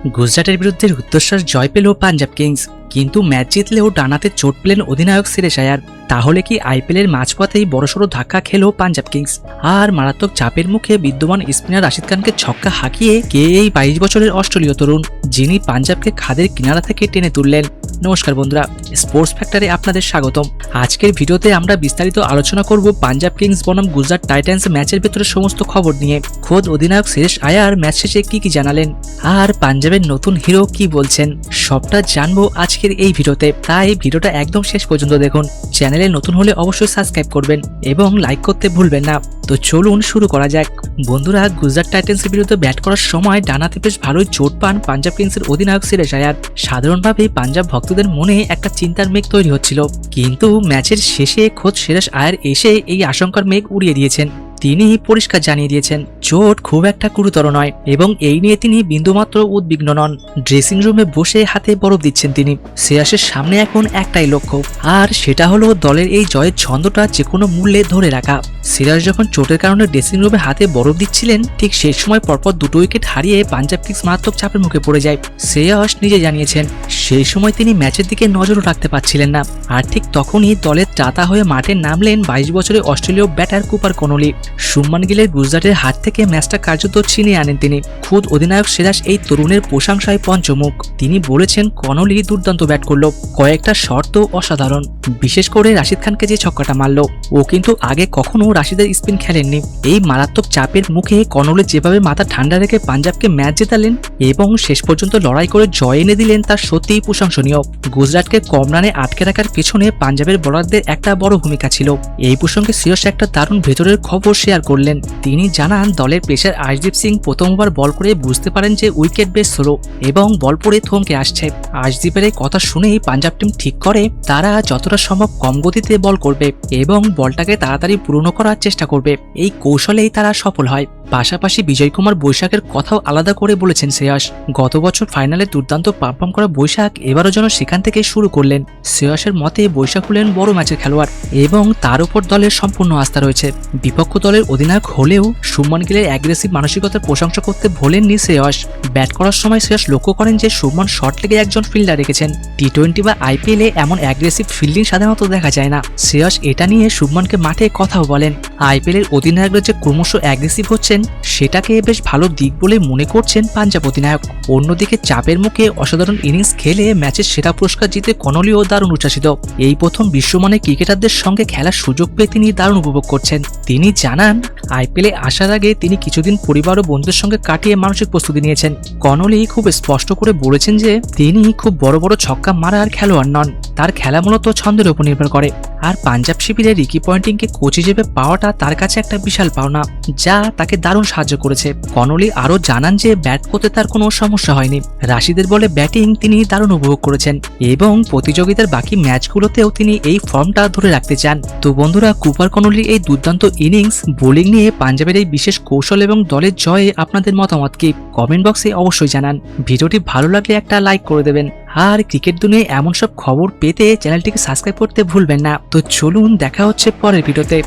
গুজরাটের বিরুদ্ধে রুদ্ধশ্বাস জয় পেল পাঞ্জাব কিংস, কিন্তু ম্যাচ জিতলেও ডানাতে চোট পেলেন অধিনায়ক শ্রেয়স আয়ার। তাহলে কি আইপিএলের মাঝপথেই বড়সড় ধাক্কা খেল পাঞ্জাব কিংস? আর মারাত্মক চাপের মুখে বিদ্যমান স্পিনার রাশিদ খানকে ছক্কা হাঁকিয়ে কে এই 22 বছরের অস্ট্রেলীয় তরুণ, যিনি পাঞ্জাবকে খাদের কিনারা থেকে টেনে তুললেন? নমস্কার বন্ধুরা, স্পোর্টস ফ্যাক্টরে আপনাদের স্বাগতম। আজকের ভিডিওতে আমরা বিস্তারিত আলোচনা করব পাঞ্জাব কিংস বনাম গুজরাট টাইটান্স ম্যাচের ভেতরে সমস্ত খবর নিয়ে। খোদ অধিনায়ক শ্রেয়স আয়ার ম্যাচ শেষে কি জানালেন, আর পাঞ্জাবের নতুন হিরো কি বলছেন, সবটা জানবো আজকের এই ভিডিওতে। তাই ভিডিওটা একদম শেষ পর্যন্ত দেখুন। চ্যানেলে নতুন হলে অবশ্যই সাবস্ক্রাইব করবেন এবং লাইক করতে ভুলবেন না। তো চলুন শুরু করা যাক। বন্ধুরা, গুজরাট টাইটান্সের বিরুদ্ধে ব্যাট করার সময় ডানাতে বেশ ভালোই চোট পান পাঞ্জাব কিংসের অধিনায়ক শ্রেয়স আয়ার। সাধারণভাবেই পাঞ্জাব ভক্তদের মনে একটা চিন্তার মেঘ তৈরি হচ্ছিল, কিন্তু ম্যাচের শেষে খোদ শ্রেয়স আয়ার এসে এই আশঙ্কার মেঘ উড়িয়ে দিয়েছেন। তিনি পরিষ্কার জানিয়ে দিয়েছেন চোট খুব একটা গুরুতর নয় এবং এই নিয়ে তিনি বিন্দুমাত্র উদ্বিগ্ন নন। ড্রেসিং রুমে বসে হাতে বরফ দিচ্ছেন তিনি। শ্রেয়সের সামনে এখন একটাই লক্ষ্য, আর সেটা হলো দলের এই জয়ের ছন্দটা যে কোনো মূল্যে ধরে রাখা। শ্রেয়স যখন চোটের কারণে ড্রেসিং রুমে হাতে বরফ দিচ্ছিলেন, ঠিক সেই সময় পরপর দুটো উইকেট হারিয়ে পাঞ্জাব কিংস মারাত্মক চাপের মুখে পড়ে যায়। শ্রেয়স নিজে জানিয়েছেন সেই সময় তিনি ম্যাচের দিকে নজরও রাখতে পারছিলেন না। আর ঠিক তখনই দলের ত্রাতা হয়ে মাঠে নামলেন 22 বছরের অস্ট্রেলীয় ব্যাটার কুপার কনলি। শুভমান গিলের গুজরাটের হাত থেকে ম্যাচটা কার্যত ছিনিয়ে আনেন তিনি। খুদ অধিনায়ক শ্রেয়স এই তরুণের প্রশংসায় পঞ্চমুখ। তিনি বলেছেন কনলি দুর্দান্ত ব্যাট করল, কয়েকটা শট অসাধারণ, বিশেষ করে রাশিদ খানকে যে ছক্কাটা মারল, ও কিন্তু আগে কখনো রাশিদের স্পিন খেলেননি। এই মারাত্মক চাপের মুখে কনলি যেভাবে মাথা ঠান্ডা রেখে পাঞ্জাবকে ম্যাচ জেতালেন এবং শেষ পর্যন্ত লড়াই করে জয় এনে দিলেন, তা সত্যিই প্রশংসনীয়। গুজরাটকে কম রানে আটকে রাখার পেছনে পাঞ্জাবের বোলারদের একটা বড় ভূমিকা ছিল। এই প্রসঙ্গে শ্রেয়স একটা দারুণ ভেতরের খবর শেয়ার করলেন। তিনি জানান দলের পেসার আর্শদীপ সিং প্রথম ওভার বল করে বুঝতে পারেন যে উইকেট বেশ স্লো এবং বল পড়ে থমকে আসছে। আর্শদীপের এই কথা শুনেই পাঞ্জাব টিম ঠিক করে তারা যতটা সম্ভব কম গতিতে বল করবে এবং বলটাকে তাড়াতাড়ি পূরণ করার চেষ্টা করবে। এই কৌশলেই তারা সফল হয়। পাশাপাশি বিজয় কুমার বৈশাখের কথাও আলাদা করে বলেছেন শ্রেয়স। গত বছর ফাইনালে দুর্দান্ত পারফর্ম করা বৈশাখ এবারও যেন সেখান থেকে শুরু করলেন। শ্রেয়সের মতে বৈশাখ হলেন বড় ম্যাচের খেলোয়াড় এবং তার উপর দলের সম্পূর্ণ আস্থা রয়েছে। বিপক্ষ দলের অধিনায়ক হলেও শুভমান গিলের অ্যাগ্রেসিভ মানসিকতার প্রশংসা করতে ভোলেননি শ্রেয়স। ব্যাট করার সময় শ্রেয়স লক্ষ্য করেন যে শুভমান শর্ট লেগে একজন ফিল্ডার রেখেছেন। টি-20 বা আইপিএলে এমন অ্যাগ্রেসিভ ফিল্ডিং সাধারণত দেখা যায় না। শ্রেয়স এটা নিয়ে শুভমানকে মাঠে কথাও বলেন। আইপিএলের অধিনায়করা যে ক্রমশ অ্যাগ্রেসিভ হচ্ছেন সেটাকে বেশ ভালো দিক বলে মনে করছেন পাঞ্জাব অধিনায়ক। অন্যদিকে চাপের মুখে অসাধারণ ইনিংস খেলে ম্যাচের সেরা পুরস্কার জিতে কনলিও দারুণ উচ্ছ্বাসিত। এই প্রথম বিশ্বমানের ক্রিকেটারদের সঙ্গে খেলার সুযোগ পেয়ে তিনি দারুণ উপভোগ করছেন। তিনি জানান আইপিএলে আসার আগে তিনি কিছুদিন পরিবার ও বন্ধুদের সঙ্গে কাটিয়ে মানসিক প্রস্তুতি নিয়েছেন। কনলি খুব স্পষ্ট করে বলেছেন যে তিনি খুব বড় বড় ছক্কা মারার খেলোয়াড় নন, তার খেলা মূলত ছন্দের উপর নির্ভর করে। আর পাঞ্জাব শিবিরে রিকি পয়েন্টিংকে কোচ হিসেবে পাওয়াটা তার কাছে একটা বিশাল পাওনা, যা তাকে দারুণ সাহায্য করেছে। কনলি আরও জানান যে ব্যাট করতে তার কোনো সমস্যা হয়নি। রাশিদের বলে ব্যাটিং তিনি দারুণ উপভোগ করেছেন এবং প্রতিযোগিতার বাকি ম্যাচগুলোতেও তিনি এই ফর্মটা ধরে রাখতে চান। তো বন্ধুরা, কুপার কনলির এই দুর্দান্ত ইনিংস বোলিং নিয়ে পাঞ্জাবের এই বিশেষ কৌশল এবং দলের জয়ে আপনাদের মতামত কি কমেন্ট বক্সে অবশ্যই জানান। ভিডিওটি ভালো লাগলে একটা লাইক করে দেবেন, আর ক্রিকেট দুনিয়ায় এমন সব খবর পেতে চ্যানেলটিকে সাবস্ক্রাইব করতে ভুলবেন না। তো চলুন দেখা হচ্ছে পরের ভিডিওতে।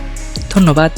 ধন্যবাদ।